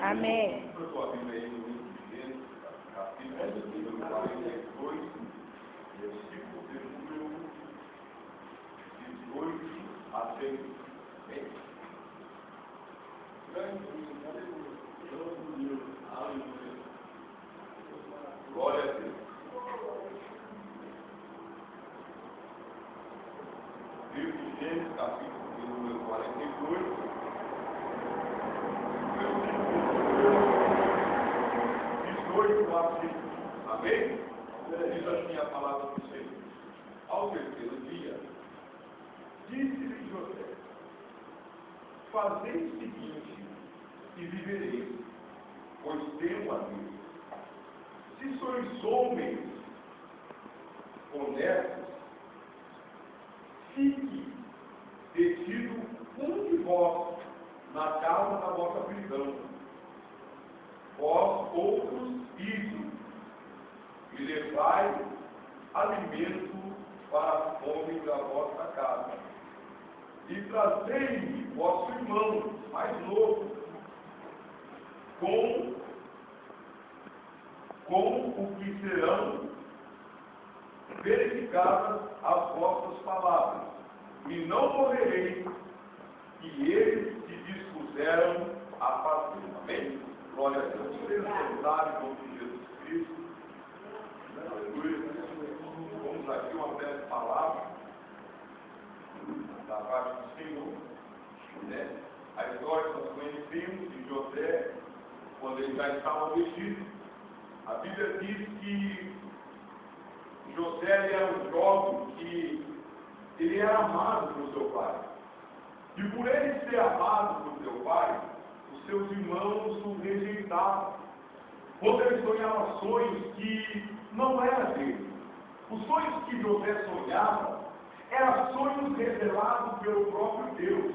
Amém. Eu estou abrindo aí no livro de Gênesis, capítulo número 42, versículo de número 18 a 6. Amém? Glória a Deus. Livro de Gênesis, capítulo número 42. Amém? Diz assim a palavra do Senhor. Ao terceiro dia, disse-lhe José: fazei o seguinte e vivereis, pois temo a Deus. Se sois homens honestos, fique detido um de vós na casa da vossa prisão. Vós outros idem e levai alimento para a fome da vossa casa. E trazei-me vosso irmão mais novo, com o que serão verificadas as vossas palavras, e não morrereis, que eles se dispuseram a fazer. Amém? Glória a Deus. Podemos sentar em nome de Jesus Cristo. Aleluia. Vamos aqui uma breve palavra da parte do Senhor. Né? A história que nós conhecemos de José, quando ele já estava vestido. A Bíblia diz que José era um jovem que ele era amado por seu pai. E por ele ser amado por seu pai, os seus irmãos o rejeitavam. Quando ele sonhava sonhos que não eram dele. Os sonhos que José sonhava eram sonhos revelados pelo próprio Deus.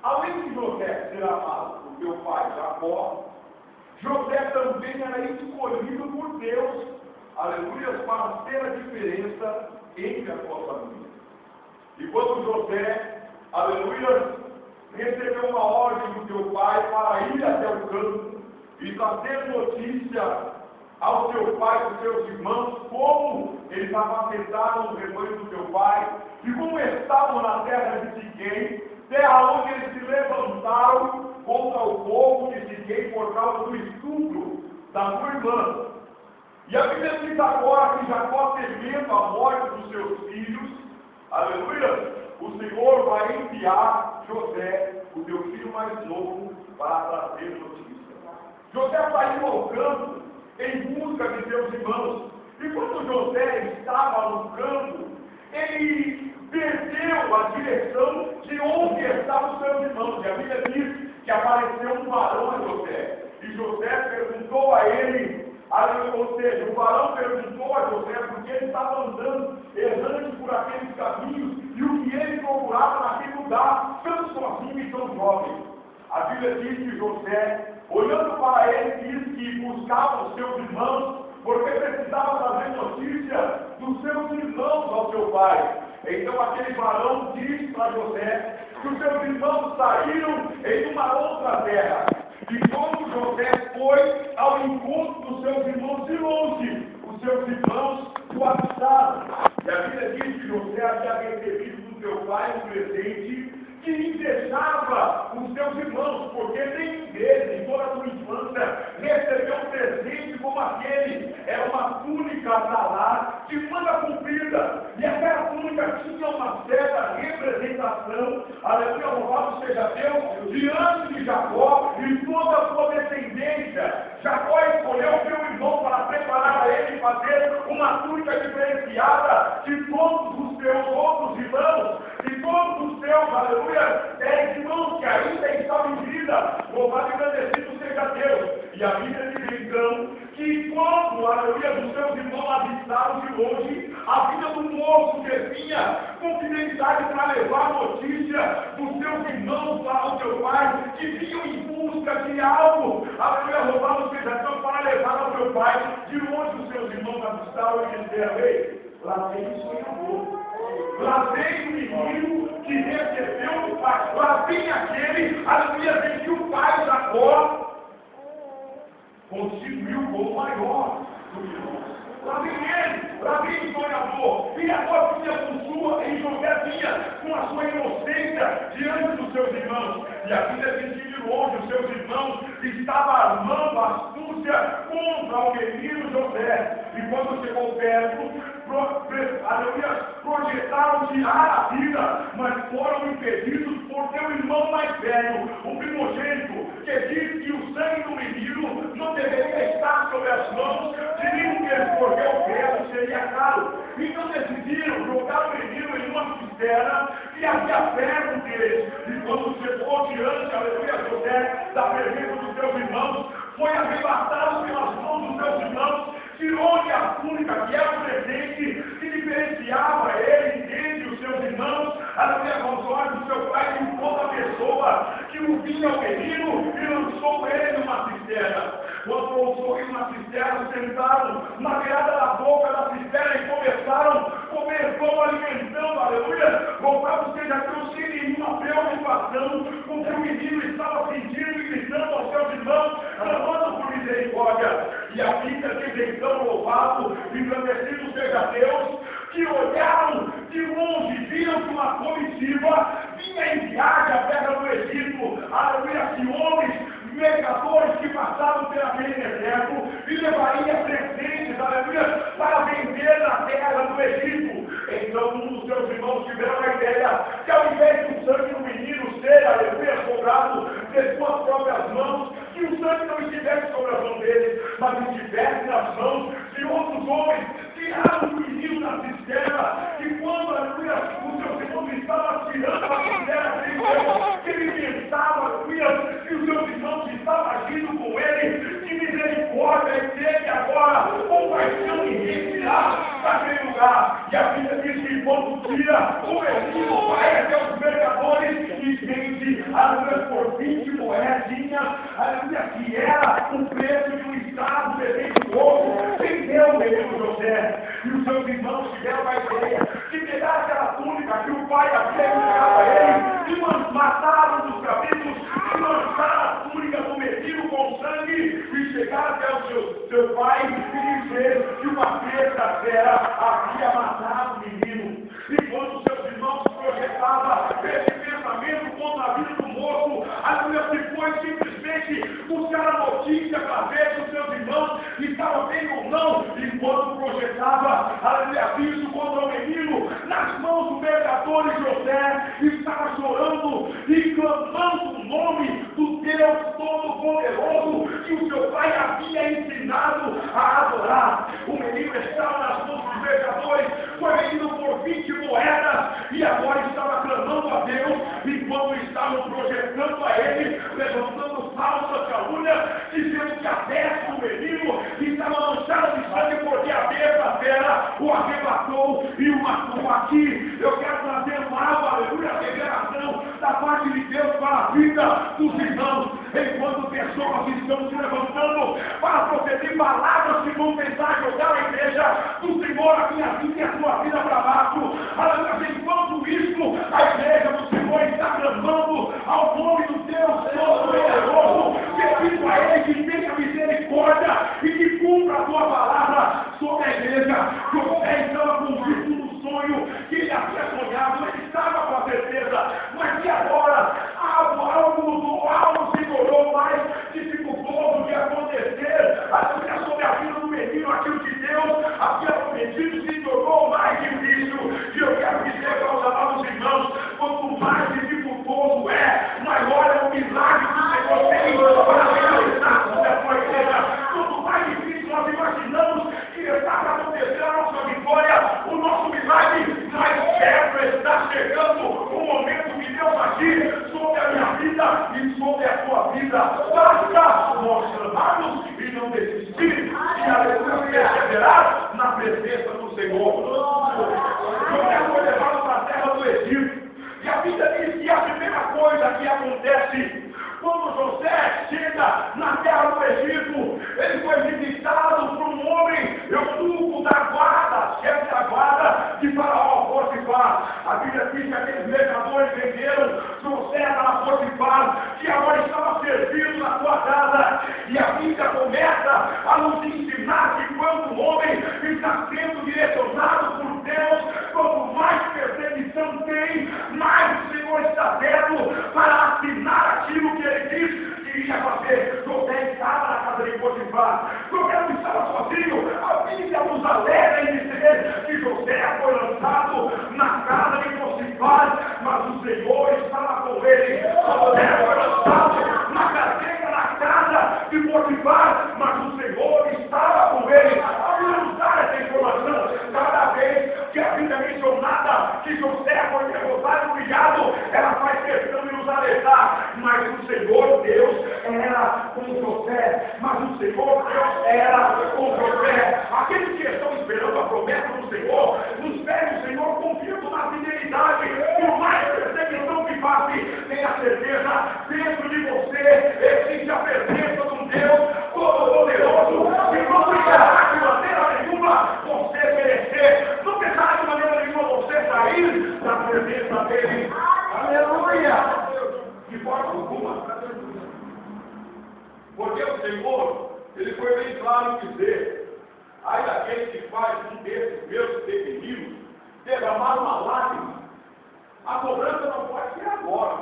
Além de José ser amado por seu pai Jacó, José também era escolhido por Deus, aleluia, para ter a diferença entre a sua família. E quando José, aleluia, recebeu uma ordem do seu pai para ir até o campo e trazer notícia ao seu pai e aos seus irmãos como eles apacentaram o rebanho do seu pai e como estavam na terra de Siquém, terra onde eles se levantaram contra o povo de Siquém por causa do estupro da sua irmã. E a Bíblia diz agora que Jacó, temendo a morte dos seus filhos, aleluia, o Senhor vai enviar José, o seu filho mais novo, para trazer notícia. José saiu ao campo em busca de seus irmãos. E quando José estava no campo, ele perdeu a direção de onde estavam os seus irmãos. E a Bíblia diz que apareceu um varão a José. E José perguntou a ele, ou seja, o varão perguntou a José porque ele estava andando errante por aqueles caminhos e o que ele procurava naquele lugar, tão sozinho e tão jovem. A Bíblia diz que José, olhando para ele, diz que buscava os seus irmãos porque precisava trazer notícia dos seus irmãos ao seu pai. Então aquele varão diz para José que os seus irmãos saíram em uma outra terra. E quando José foi ao encontro dos seus irmãos de longe, os seus irmãos o avisaram. E a Bíblia diz que José havia recebido do seu pai um presente que invejava os seus irmãos, porque nenhum deles, em toda a sua infância, recebeu um presente como aquele. Era uma túnica talar de manga comprida, e aquela túnica tinha uma certa representação, aleluia, louvado seja Deus, diante de Jacó e toda a sua descendência. Jacó escolheu seu irmão para preparar a ele e fazer uma túnica diferenciada de todos os seus outros irmãos, de todos os seus, aleluia, irmãos que ainda estavam em vida. Louvado e agradecido seja Deus. E a Bíblia diz então que quando, aleluia, dos seus irmãos avistaram de longe, a vida do moço que vinha com fidelidade para levar notícia dos seus irmãos para o seu pai, que vinham em busca de algo, aleluia, louvado seja Deus, para levar ao seu pai, de onde os seus irmãos avistaram e disseram: ei, lá tem um sonhador. Lá vem o menino que recebeu o pai. Lá vem aquele, aleluia, vem que o pai Jacó constituiu como maior do que nós. Lá vem o sonhador, e agora vinha com sua, em José vinha com a sua inocência diante dos seus irmãos, e a Bíblia diz que de longe os seus irmãos estavam armando astúcia contra o menino José, e quando chegou perto, projetaram tirar a vida, mas foram impedidos por seu irmão mais velho, o primogênito, que diz que o sangue do menino não deveria estar sobre as mãos de nenhum deles, porque o preço seria caro. Então decidiram jogar o menino em uma cisterna que havia perto deles, e quando chegou diante, aleluia, José, da presença dos seus irmãos, foi arrebatado pelas mãos dos seus irmãos, tirou-lhe a túnica, que era o presente que diferenciava ele entre os seus irmãos, aleluia, aos olhos do seu pai, e toda a pessoa que o vinha ao menino, e lançou ele numa cisterna. Quando lançou ele numa cisterna, sentaram na beirada da boca da cisterna e começaram a comer pão, alimentando, aleluia, voltado seja Deus, sem nenhuma preocupação com o que o menino estava sentindo e gritando aos seus irmãos, clamando por misericórdia. E a Bíblia diz então, louvado, engrandecido seja Deus, que olharam de longe, viram que uma comitiva vinha em viagem à terra do Egito, aleluia, que homens, mercadores que passavam pelaquele deserto e levaria presentes, aleluia, para vender na terra do Egito. Então um dos seus irmãos tiveram a ideia que ao invés do sangue do menino ser, aleluia, cobrado de suas próprias mãos, que o sangue não estivesse sobre as mãos deles, mas estivesse nas mãos de outros homens, tiraram o menino da cisterna, e quando, aleluia, os seus irmãos estavam tirando a cisterna, ele pensava, aleluia, que os seus irmãos estavam agindo com ele, que misericórdia, e teve agora compaixão e retirar daquele lugar. E a Bíblia diz que quando tira, o menino vai até os mercadores e vende, aleluia, por 20 moedinhas, aleluia, que era o preço de um estado de pouco, vendeu o menino José. E os seus irmãos tiveram a ideia de pegar aquela túnica que o pai havia entregado a ele, e mataram os cabritos, e lançaram a túnica do menino com sangue, e chegaram até o seu pai e dizer que uma besta fera havia matado o menino. E quando os seus irmãos projetavam esse pensamento contra a vida do moço, aleluia, se foi simplesmente buscar a notícia para ver se os seus irmãos estavam bem ou não, e quando projetava, aleluia, isso contra o menino, nas mãos do mercador e José, estava chorando e clamando o nome do Deus Todo-Poderoso que o seu pai havia ensinado a adorar. O menino estava nas mãos dos mercadores, foi vendido por 20 moedas e agora estava clamando a Deus, enquanto estavam projetando a ele, levantando falsas calúnias, dizendo que a testa do menino estava manchada de sangue porque a besta fera o arrebatou e o matou. Aqui eu quero trazer uma aleluia, revelação da parte de Deus para a vida dos irmãos, enquanto pessoas estão se levantando para proceder palavras que vão tentar jogar a igreja do Senhor, a minha vida e a sua vida para baixo. Aleluia, enquanto isso, a igreja do Senhor está clamando ao nome do Deus Todo-Poderoso, pedindo a Ele que tenha misericórdia e que cumpra a sua palavra sobre a igreja. José estava convicto no sonho que ele havia sonhado, ele estava com a certeza, mas que agora algo mudou, algo se tornou mais dificultoso de acontecer. Aleluia, sobre a vida do menino, aquilo que Deus havia prometido se tornou mais difícil. E eu quero dizer para os amados irmãos, quanto mais dificultoso maior é o milagre que o Senhor tem para realizar sobre a sua igreja. Quanto mais difícil nós imaginamos que está para acontecer a nossa vitória, o nosso milagre, mais perto está chegando o momento que Deus agir sobre a minha vida e sobre a sua vida. Basta nós clamarmos e não desistir, e aleluia, perseverar na presença do Senhor. José foi levado para a terra do Egito, e a Bíblia diz que a primeira coisa que acontece quando José chega na terra do Egito, ele foi visitado por um homem, eunuco da guarda, chefe da guarda de Faraó, Potifar. A Bíblia diz que aqueles mercadores venderam José para Potifar, que agora estava servindo na sua casa. E a Bíblia começa a nos ensinar que quando o homem está sendo direcionado por Deus, quanto mais perseguição tem, mais o Senhor está dentro para assinar aquilo que ele disse que iria fazer. José estava na casa de Potifar. José não estava sozinho. A Bíblia nos alegra em dizer que José foi lançado na casa de Potifar, mas o Senhor estava com ele. José foi lançado na cadeia na casa de Potifar, mas o Senhor estava com ele. A Bíblia nos dá essa informação. Cada vez que a Bíblia é mencionada que José foi derrotado e humilhado, ela faz questão de nos alertar. Mas o Senhor Deus era com José. Mas o Senhor Deus era com José. Aqueles que estão esperando a promessa do Senhor, nos pede o Senhor confiando na fidelidade. Por mais perseguição que passe, tenha certeza, dentro de você existe a presença de um Deus Todo-Poderoso que não deixará de maneira nenhuma você perecer, não deixará de maneira nenhuma você sair da presença dele. Aleluia! De forma alguma. Porque o Senhor, ele foi bem claro em dizer: ai daquele que faz um desses meus pequeninos derramar uma lágrima. A cobrança não pode ser agora.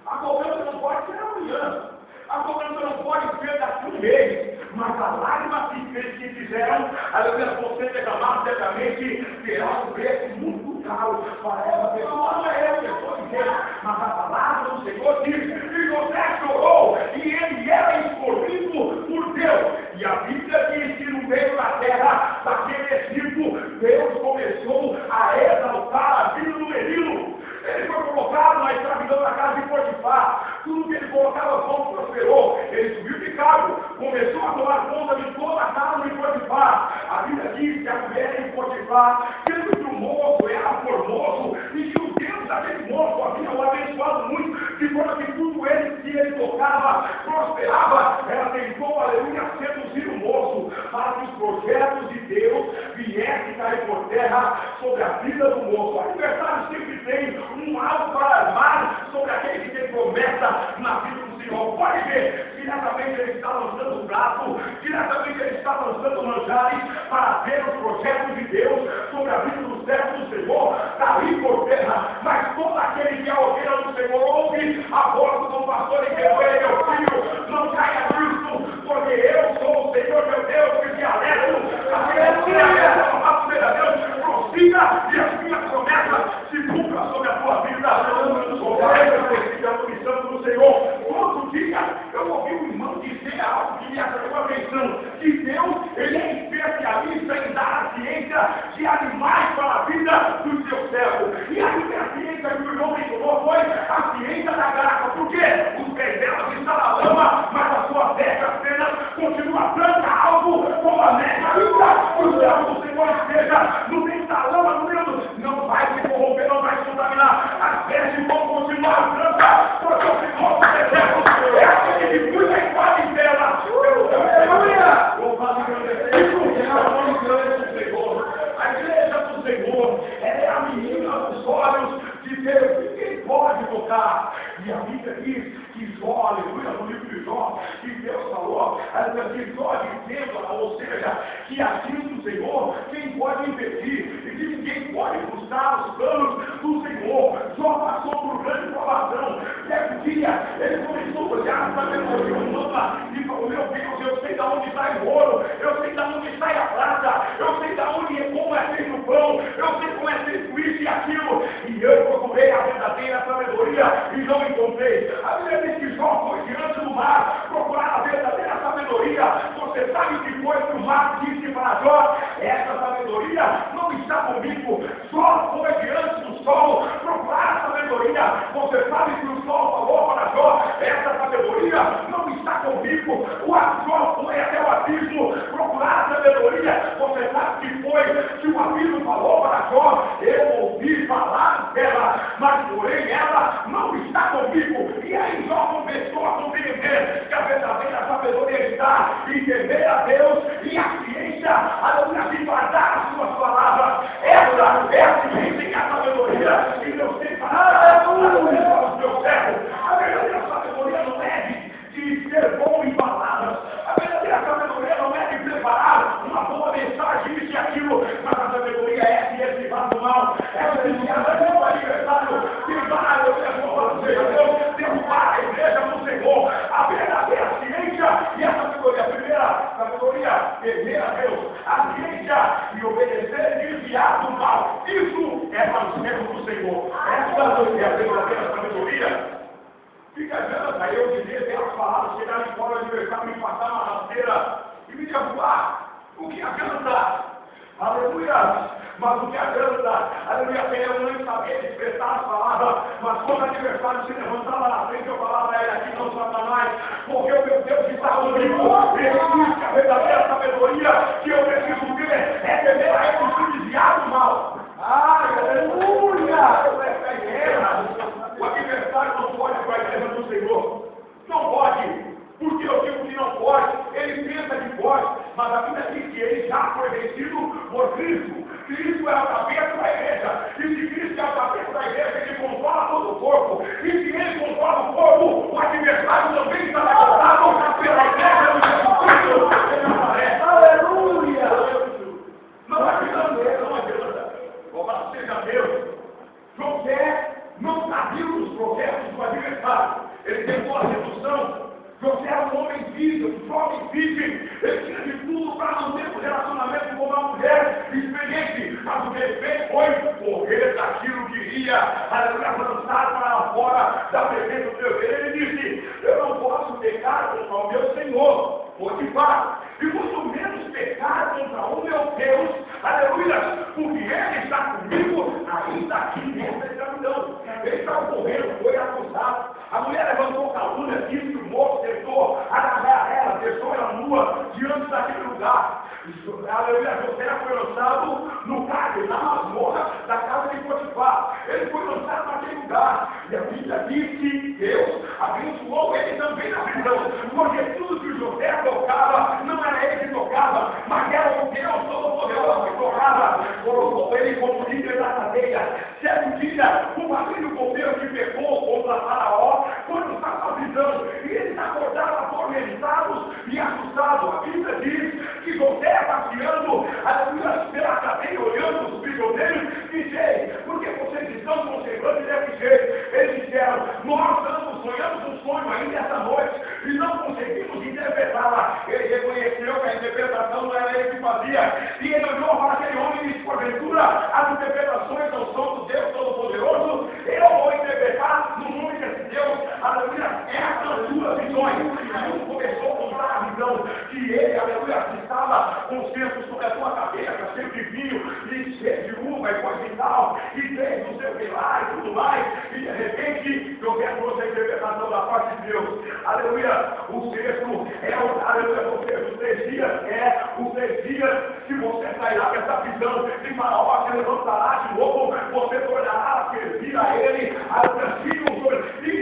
A cobrança não pode ser amanhã. A cobrança não pode ser daqui um mês. Mas a lágrima que fizeram, aleluia, você derramar certamente terá um preço muito caro para essa pessoa. Não é eu que estou dizendo, mas a palavra do Senhor diz que José chorou e ele era escolhido por Deus. E a Bíblia diz que no meio da terra, daquele Egito, Deus começou a exaltar a vida do menino. Ele foi colocado na escravidão da casa de Potifar. Tudo que ele colocava as mãos prosperou. Ele subiu de cargo, começou a tomar conta de toda a casa de Potifar. A Bíblia diz que a mulher de Potifar, vendo que o moço era formoso e que o Deus daquele moço havia o abençoado muito, de forma que tudo ele tocava prosperava. Ela tentou, aleluia, seduzir o moço para que os projetos de Deus viessem cair por terra sobre a vida do moço. O adversário sempre tem um alvo para armar sobre aquele que tem promessa na vida do Senhor. Pode ver, diretamente ele está lançando o braço, diretamente ele está lançando manjares para ver os projetos de Deus sobre a vida do servo do Senhor cair por terra. Mas todo aquele que é ovelha do Senhor ouve a voz do pastor e que foi meu filho, não caia nisso, porque eu sou o Senhor meu Deus que te alerto. A Deus prossiga e as minhas promessas se cumpram sobre a tua vida. O Santo do Senhor. Todo dia eu ouvi um irmão dizer algo que me atraiu a atenção, que Deus, ele é especialista em dar a ciência de animais para a vida do seu servo. E a ciência que o irmão mencionou foi a ciência da graça. Por quê? Os pés dela estão na lama, mas a sua terra apenas continua branca, algo como a neve. O servo do Senhor esteja no meio da lama, no meio do... Não vai se corromper, não vai se contaminar. As vestes vão continuar brancas, porque o Senhor é aquele que cuida e guarda em terra. Aleluia! Louvado e agradecido é o nome grande do Senhor. A igreja do Senhor é a menina dos olhos de Deus. Ninguém pode tocar. E a Bíblia diz que Jó, aleluia, no livro de Jó, que Deus falou, que Jó dizendo, ou seja, que aquilo do Senhor, quem pode impedir? E que ninguém pode frustrar os planos do Senhor. Jó passou por grande provação. Certo dia, ele começou a olhar para a sabedoria humana e falou: meu Deus, eu sei de onde sai o ouro, eu sei de onde sai a prata, eu sei de onde é como é feito o pão, eu sei como é feito isso e aquilo. E eu procurei a verdadeira sabedoria e não encontrei. A Bíblia diz que Jó foi diante do mar procurar a verdadeira sabedoria. Você sabe o que foi que o mar disse para Jó? Essa sabedoria não está comigo. Jó foi diante do sol procurar a sabedoria. Você sabe que o sol falou para Jó: essa sabedoria não está comigo. O Jó foi até o abismo procurar a sabedoria. Você sabe que foi que o abismo falou para Jó: eu ouvi falar dela, mas porém ela não está comigo. E aí Jó começou a compreender que a verdadeira sabedoria está em temer a Deus e a ciência, a guardar as suas palavras. Essa é a ciência e a sabedoria que Deus tem para os seus servos. A verdadeira sabedoria não é de ser bom em palavras. A verdadeira sabedoria não obediência e obedecer desviar do mal. Isso é para o servo do Senhor. Essa é a verdadeira sabedoria. Fica adianta aí eu dizer, ter as palavras, chegar ali fora, o adversário me passar uma rasteira e me derrubar. O que adianta? Aleluia! Mas o que adianta? Aleluia! Eu não sabia expressar as palavras, mas quando o adversário se levantava na frente, eu falava a ele aqui, não Satanás, porque o meu Deus está comigo. Ele diz que a verdadeira sabedoria que eu preciso ter é temer a ele e se desviar do mal. Aleluia! O adversário não pode para a igreja do Senhor. Não pode. Porque eu digo que não pode, ele pensa que pode, mas a Bíblia diz que ele já foi vencido por Cristo. Cristo é a cabeça da igreja. E se Cristo é a cabeça da igreja, ele controla todo o corpo. E se ele controla o corpo, o adversário também está controlado pela igreja do Jesus Cristo de Nazaré. Aleluia! Não adianta, não adianta. Louvado seja Deus. José não sabia os processos do adversário. Ele tentou a sedução. José era um homem virgem, um jovem virgem. Ele tinha de tudo para manter o relacionamento com uma mulher experiente. Mas o que ele fez foi correr daquilo que iria lançar para fora da presença do Deus. Ele disse: eu não posso pecar contra o meu Senhor, Potifar, e muito menos pecar contra o meu Deus, aleluia, porque ele está comigo ainda aqui nessa escravidão. Ele está correndo, foi acusado. A mulher levantou calúnia, disse que o moço tentou agarrar ela, deixou ela nua diante daquele lugar. Aleluia, José foi lançado no cárcere, na masmorra da casa de Potifar. Ele foi lançado naquele lugar. E a Bíblia diz que Deus abençoou ele também na prisão. Porque tudo que José tocava, não era ele que tocava, mas era o Deus Todo-Poderoso que tocava. Colocou ele como líder da cadeia. Certo dia, o marido copeiro que pecou contra Faraó foi lançado na prisão. E eles acordaram atormentados e assustados. A Bíblia diz que José passeando, aleluia, pela cadeia, olhando os prisioneiros, disse: por que vocês estão conservando desse jeito? Eles disseram: nós sonhamos um sonho ainda essa noite e não conseguimos interpretá-la. Ele reconheceu que a interpretação não era ele que fazia. E ele olhou para aquele homem e disse: porventura, as interpretações não são do Deus Todo-Poderoso? Eu vou interpretar no nome desse Deus, aleluia, essas suas visões. E aí começou a contar a visão que ele, aleluia, estava com o centro sobre a sua cabeça, cheio de vinho, e cheio de uva e coisa e tal, e desde o seu pilar e tudo mais. E de repente, José trouxe a interpretação da parte de Deus. Aleluia, o sexto é o, aleluia, os 3 dias, os 3 dias que você sairá dessa visão de Faraó, se levantará de novo, você tornará a servir a ele,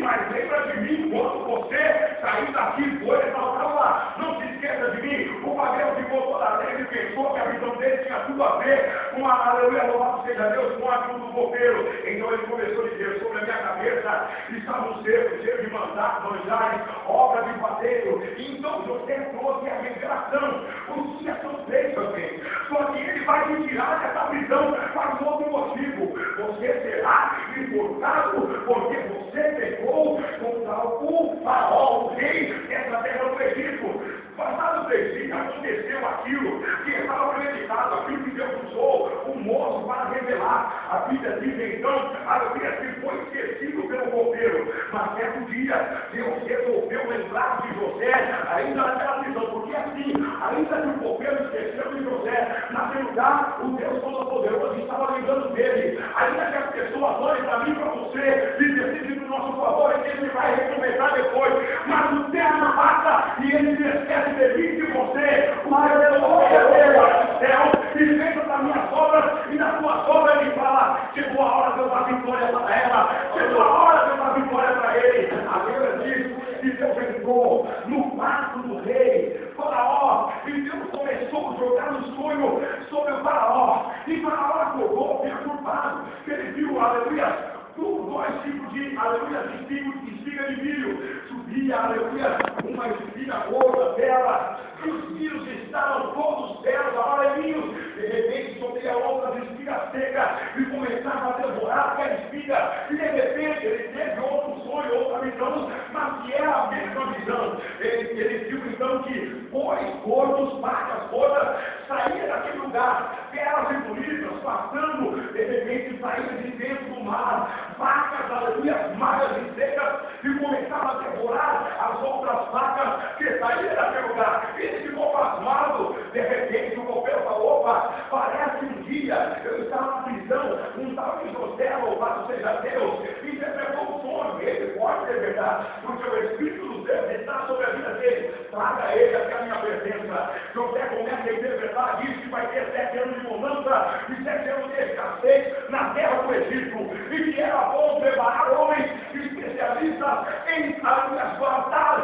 mas lembra de mim quando você sair daqui, foi exaltado lá. Não se esqueça de mim. O Fabiano ficou toda alegre e pensou que a visão dele tinha tudo a ver com a, aleluia, louvado seja Deus, com a vida do copeiro. Então ele começou a dizer: sobre a minha cabeça estava um cerco cheio de manjares, obra de padeiro. E então José trouxe a revelação. Os dias são 3 também. Só que ele vai te tirar dessa visão para um outro motivo. Você será enforcado porque você pecou contra o Faraó, o rei dessa terra do Egito. Passados 3 dias, aconteceu aquilo que estava premeditado, aquilo que Deus usou o moço para revelar. A Bíblia diz então, aleluia, que foi esquecido pelo copeiro. Mas certo dia, Deus resolveu lembrar de José, ainda naquela visão, porque assim, ainda que o copeiro esqueceu de José, naquele lugar, o Deus Todo-Poderoso estava lembrando dele. Ainda que as pessoas olhem para mim e para você e decidem no nosso favor, e ele vai recomeçar depois. Mas o tempo passa e ele se esquece de mim e de você. Mas eu sou o céu e vejo das minhas obras, e nas suas obras ele fala: chegou a hora de eu dar vitória para ela, chegou a hora de eu dar vitória para ele. A Bíblia diz que Deus entrou no quarto do rei Faraó, e Deus começou a jogar no sonho sobre o Faraó, e Faraó acordou perturbado, ele viu, aleluia, 2 tipos de, aleluia, de espiga de milho. Subia, aleluia, uma espiga outra dela, e os milhos estavam todos belos, amarelinhos. De repente subia outras espigas secas e começava a devorar aquela espiga. E de repente ele teve outro sonho, outra visão, mas que era a mesma visão. ele viu então que bois, gordos, vacas, todas saíam daquele lugar, feras e bonitas, passando, de repente saíam de dentro do mar, vacas, aleluia, magras e secas, e começavam a devorar as outras vacas que saíam daquele lugar. Ele ficou pasmado, de repente o copeiro falou: opa, parece um dia eu estava na prisão, um tal de José, louvado seja Deus, interpretou o sonho. Ele pode interpretar, porque o Espírito do Deus está sobre a vida dele. Traga ele até a minha presença. José começa a interpretar, diz que vai ter 7 anos de bonança e 7 anos de escassez na terra do Egito, e que era bom preparar homens especialistas em guardar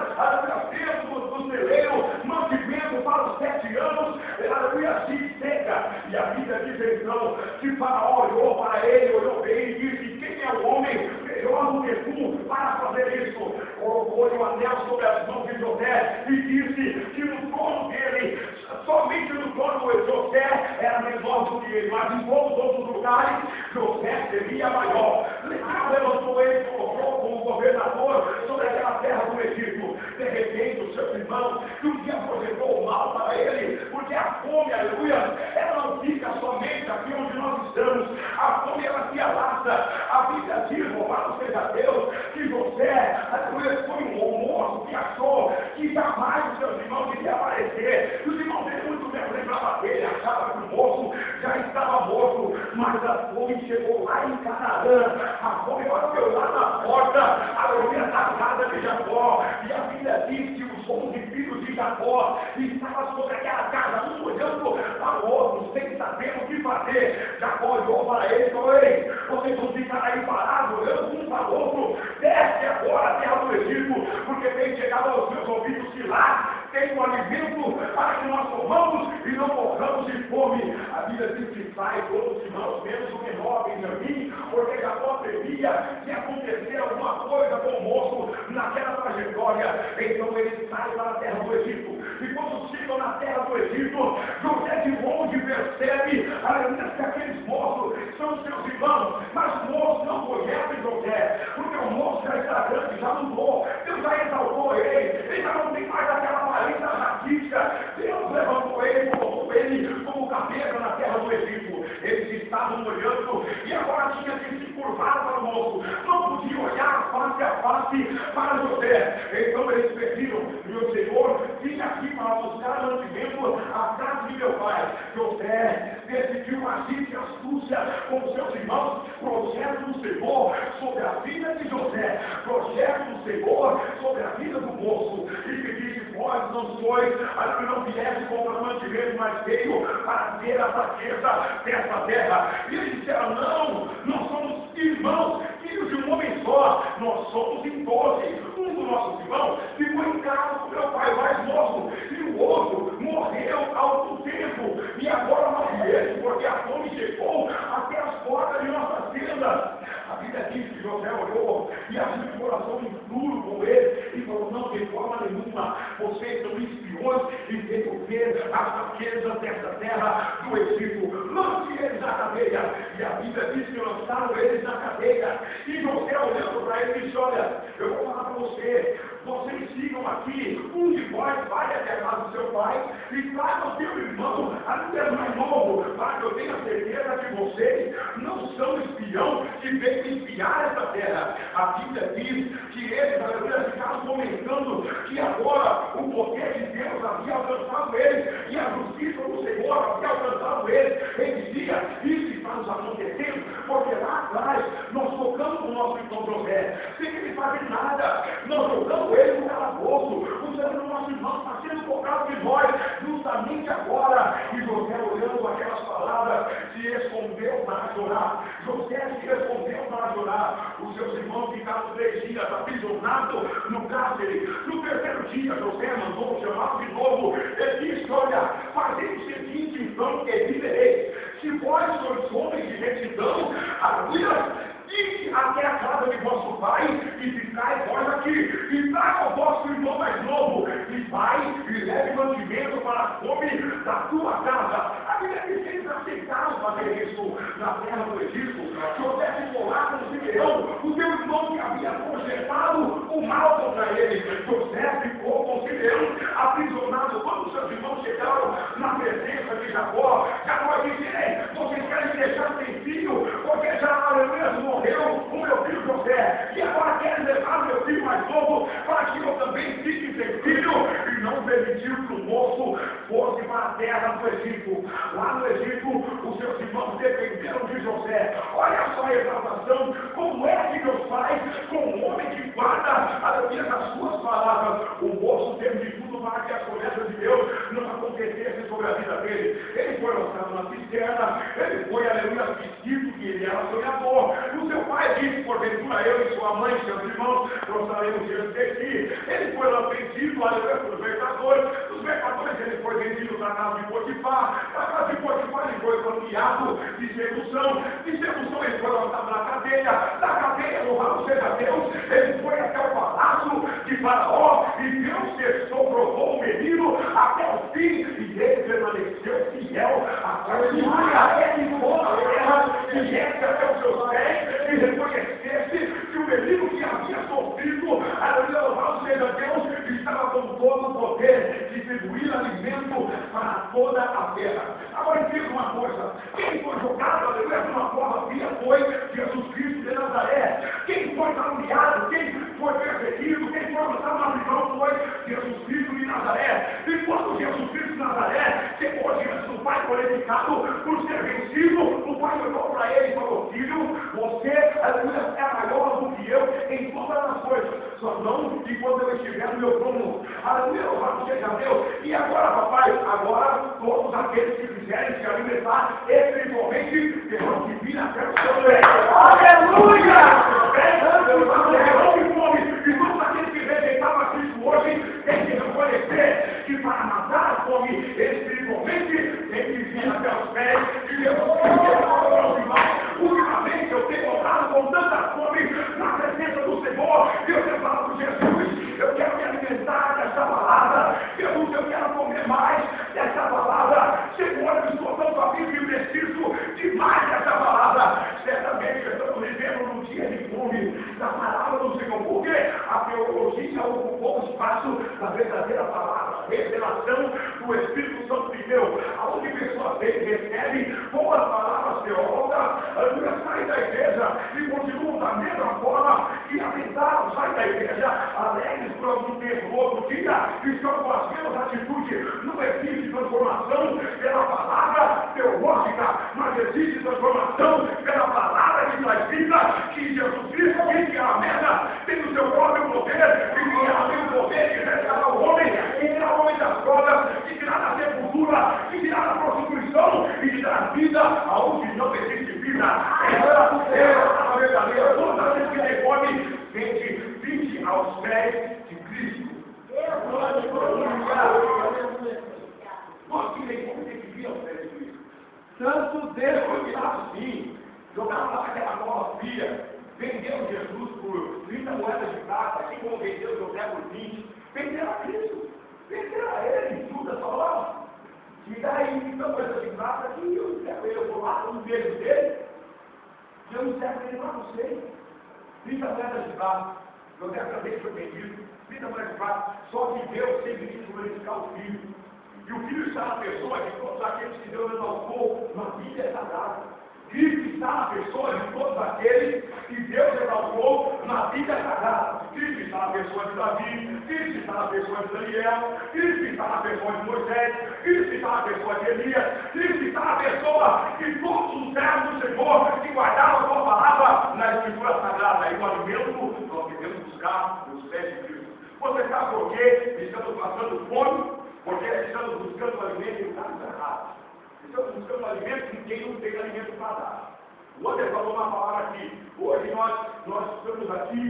dentro do celeiro mantimento para os 7 anos, aleluia, se seca. E a Bíblia diz então que Faraó olhou para ele, olhou bem e disse: quem é o homem melhor do que tu para fazer isso? Colocou o anel sobre as mãos de José e disse que no trono dele, somente no trono de José era menor do que ele, mas em todos os outros lugares José seria maior. Levantou ele, colocou como governador sobre aquela terra do Egito. De repente, os seus irmãos, que um dia projetou o mal para ele, porque a fome, aleluia, ela não fica somente aqui onde nós estamos, a fome ela se alastra. A Bíblia diz, louvado seja Deus, que José, aleluia, foi um moço que achou que jamais os seus irmãos iriam aparecer. Os irmãos dele muito bem lembravam dele, achavam que o moço já estava morto, mas a fome chegou lá em Canaã, a fome bateu lá na porta, aleluia, da casa de Jacó, e a Bíblia diz que os 11 filhos de Jacó estavam sobre aquela casa, um olhando para o outro, sem saber o que fazer. Jacó olhou para ele e falou: ei, vocês vão ficar aí parados, olhando um para o outro, desce agora a terra do Egito, porque tem chegado aos meus ouvidos que lá tem um alimento para que nós comamos e não morramos de fome. A Bíblia diz que sai todos os irmãos, menos o menor Benjamim, porque Jacó temia que acontecesse alguma coisa com o moço naquela trajetória. Então ele sai para a terra do Egito. E quando chegam na terra do Egito, José de longe percebe, aleluia, que aqueles moços são seus irmãos, mas o moço não conhece José, porque o moço já está grande, já mudou, Deus já exaltou ele já não tem mais aquela aparência raquítica. Deus levantou ele, colocou ele como cabeça na terra do Egito. Eles estavam olhando e agora tinha que se curvar para o moço, não podia olhar face a face para José. Então eles pediram: meu Senhor, vim aqui para buscar mantimento à casa de meu pai. José decidiu agir de astúcia com seus irmãos. Projeto do Senhor sobre a vida de José, projeto do Senhor sobre a vida do moço. E que disse: vós não sois, que não viesse comprar mantimento, mas veio para ver a fraqueza dessa terra. E eles disseram: não, nós somos irmãos, filhos de um homem só, nós somos em 12. Um dos nossos irmãos ficou em casa com meu pai mais novo, e o outro morreu há algum tempo, e agora nós viemos, porque a fome chegou até as portas de nossas tendas. A Bíblia diz que José olhou e agiu de coração duro com ele e falou: não, de forma nenhuma, vocês são espiões e veio ver as fraquezas dessa terra do Egito. Lance eles na cadeia. E a Bíblia diz que lançaram eles na cadeia. E José, olhando para ele, disse: olha, eu vou falar para vocês sigam aqui, um de vós vai até a casa do seu pai e traga o seu irmão, até mais novo, para que eu tenha certeza que vocês não são espião que veio espiar essa terra. A Bíblia diz que eles, aleluia, ficaram comentando que agora o poder de Deus havia alcançado eles e a justiça do Senhor havia alcançado eles. Ele dizia: isso está nos acontecendo porque lá atrás nós tocamos o nosso irmão José sem ele fazer nada, nós jogamos ele no calabouço, o Senhor do nosso irmão está sendo cobrado de nós justamente agora. E José, olhando aquelas palavras, se escondeu para chorar. José se escondeu para chorar. Os seus irmãos ficaram 3 dias aprisionados no cárcere. No 3º dia, José mandou chamar de novo. Ele disse: olha, fazei o seguinte então, que vivereis. Se vós sois homens de retidão, aleluia, ide até a casa de vosso pai e ficai vós aqui, e traga o vosso irmão mais novo, e vai e leve mantimento para a fome da tua casa. A Bíblia diz que eles aceitaram fazer isso. na terra do Egito. José ficou lá com Simeão, o seu irmão que havia projetado o mal contra ele. José ficou com Simeão, aprisionado. Quando os seus irmãos chegaram na presença de Jacó, Jacó disse: ei, vocês querem me deixar sem filho? Porque já aleluia morreu o meu filho José, e agora querem levar meu filho mais novo para que eu também fique sem filho. E não permitiu que o moço fosse para a terra do Egito. Lá no Egito, os seus irmãos dependeram de José. Olha só a exaltação, como é que Deus faz com um homem que guarda aleluia das suas palavras. O moço teve de tudo para que a promessa de Deus não acontecesse sobre a vida dele. Ele foi lançado na cisterna, ele foi, aleluia, vestido que ele era sonhador. O seu pai disse: porventura eu e sua mãe e seus irmãos prostaremos diante de ti. Ele foi lá vendido, aleluia, pelos mercadores. Dos mercadores ele foi vendido para a casa de Potifar. Para a casa de Potifar ele foi cambiado de sedução. De sedução ele foi lançado na cadeia. Da cadeia, louvado seja Deus, ele foi até o palácio de Faraó. E Deus provou o menino até o fim. E ele permaneceu fiel até o fim. Ele foi a terra e até os seus pés. E reconhecesse que o menino que havia sofrido, aleluia, louvado seja Deus, estava com todo o poder de distribuir alimento para toda a terra. Agora entenda uma coisa: quem foi jogado, aleluia, numa prova fria foi Jesus Cristo de Nazaré. Quem foi caluniado, quem foi perseguido, quem foi lançado na prisão foi Jesus Cristo de Nazaré. E quando Jesus Cristo de Nazaré chegou diante do Pai glorificado por ser vencido, o Pai olhou para ele e falou: filho, você, aleluia, é maior do que eu em todas as coisas, só não enquanto eu estiver no meu trono. Aleluia, louvado seja Deus. E agora, papai, agora todos aqueles que quiserem se alimentar espiritualmente terão que vir até o seu leito. Aleluia! Terão que fome. E todos aqueles que rejeitavam a Cristo hoje têm que reconhecer que para matar a fome espiritualmente tem que vir até os pés de Deus. Ultimamente eu tenho orado com tanta fome na presença do Senhor, que eu tenho falado: Jesus, eu quero me alimentar dessa palavra. Jesus, eu quero comer mais dessa palavra. Senhor, eu estou tão faminto e preciso de mais dessa palavra. Certamente estamos vivendo num dia de fome da palavra do Senhor, porque a teologia ocupou o espaço da verdadeira palavra, revelação do Espírito Santo de Deus, aonde pessoas recebem boas palavras teóricas, saem da igreja e continuam da mesma forma que aventaram, saem da igreja alegres por algum tempo. No outro dia estão com as mesmas atitudes. Não existe transformação pela palavra teológica, mas existe transformação pela palavra que traz vida, que Jesus Cristo diz que a meta tem o seu próprio poder, e que ela tem o poder de restaurar o homem, e tirar o homem das drogas, e tirar da sepultura, e tirar da prostituição, e dar vida aonde não existe vida. Essa é a verdadeira. Toda vez que tem fome, vinde aos pés de Cristo. Nós que nem como tem que vir aos pés de Cristo. Santo Deus foi assim. Jogaram lá aquela cova fria, venderam Jesus por 30 moedas de prata, assim como vendeu José por 20. Venderam a Cristo, venderam a ele. Judas falou: me dá aí 30 moedas de prata que eu entrego ele. Eu vou lá no dedo dele, e eu entrego ele para você. 30 moedas de prata. José também foi vendido, 30 moedas de prata. Só que Deus sempre quis glorificar o Filho. E o Filho está na pessoa de todos aqueles que Deus exaltou na vida sagrada. Cristo está na pessoa de todos aqueles que Deus exaltou na vida sagrada. Cristo está na pessoa de Davi, Cristo está na pessoa de Daniel, Cristo está na pessoa de Moisés, Cristo está na pessoa de Elias, Cristo está na pessoa de todos os servos do Senhor que guardaram a sua palavra na Escritura Sagrada. E o alimento nós devemos buscar nos pés de Cristo. Você sabe por que estamos passando fome? Porque estamos buscando alimento em lugares errados. Estamos buscando alimento em quem não tem alimento para dar. O outro falou uma palavra aqui. Hoje nós estamos aqui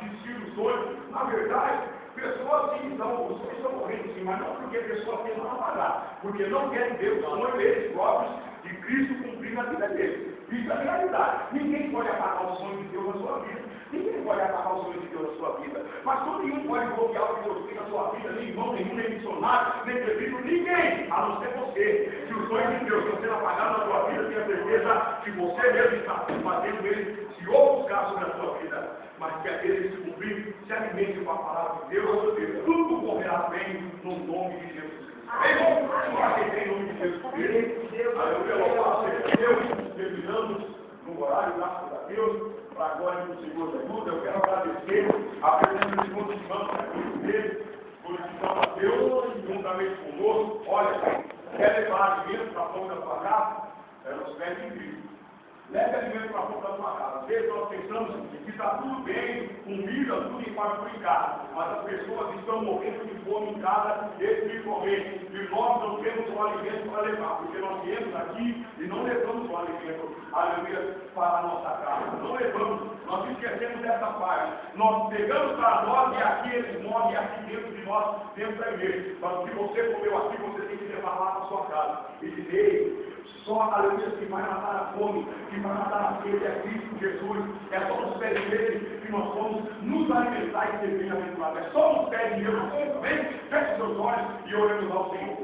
vestindo sonhos. Na verdade, pessoas sim, os sonhos estão morrendo sim, mas não porque pessoas têm para pagar, porque não querem ver o sonho deles próprios de Cristo cumprindo a vida deles. Isso é realidade. Ninguém pode apagar o sonho de Deus na sua vida. Ninguém pode apagar o sonho de Deus na sua vida. Pastor nenhum pode bloquear o que Deus tem na sua vida, nem irmão nenhum, nem missionário, nem prefeito, ninguém, a não ser você. Se o sonho de Deus está sendo apagado na sua vida, tenha certeza que você mesmo está fazendo ele se outros casos na sua vida. Mas que aquele se cumprir, se alimente com a palavra de Deus, e tudo correrá bem no nome de Jesus Cristo. Irmão, eu aceitei em nome de Jesus Cristo. Deus, terminamos no horário, graças a Deus, para agora que o Senhor nos ajuda. Eu quero agradecer a presença de todos os irmãos aqui dele, glorificando a Deus, juntamente conosco. Olha, quer levar alimento para a ponta da sua casa? Os pés de Cristo. Leve alimento para a ponta da sua casa. Às vezes nós pensamos que está tudo bem, comida, tudo em fartura em casa, mas as pessoas estão morrendo de fome em casa espiritualmente. E nós não temos o alimento para levar, porque nós viemos aqui e não levamos o alimento, aleluia, para a nossa casa. Não levamos, nós esquecemos dessa parte. Nós pegamos para nós e aqui eles morrem aqui dentro de nós, dentro da igreja. Mas o que você comeu aqui, você tem que levar lá para a sua casa. E dizer, só a aleluia que vai matar a fome, que vai matar a sede é Cristo Jesus. É só nos pés dele que nós vamos nos alimentar e ser bem-aventurados. É só nos pés de Jesus. Vem, feche seus olhos e oremos ao Senhor.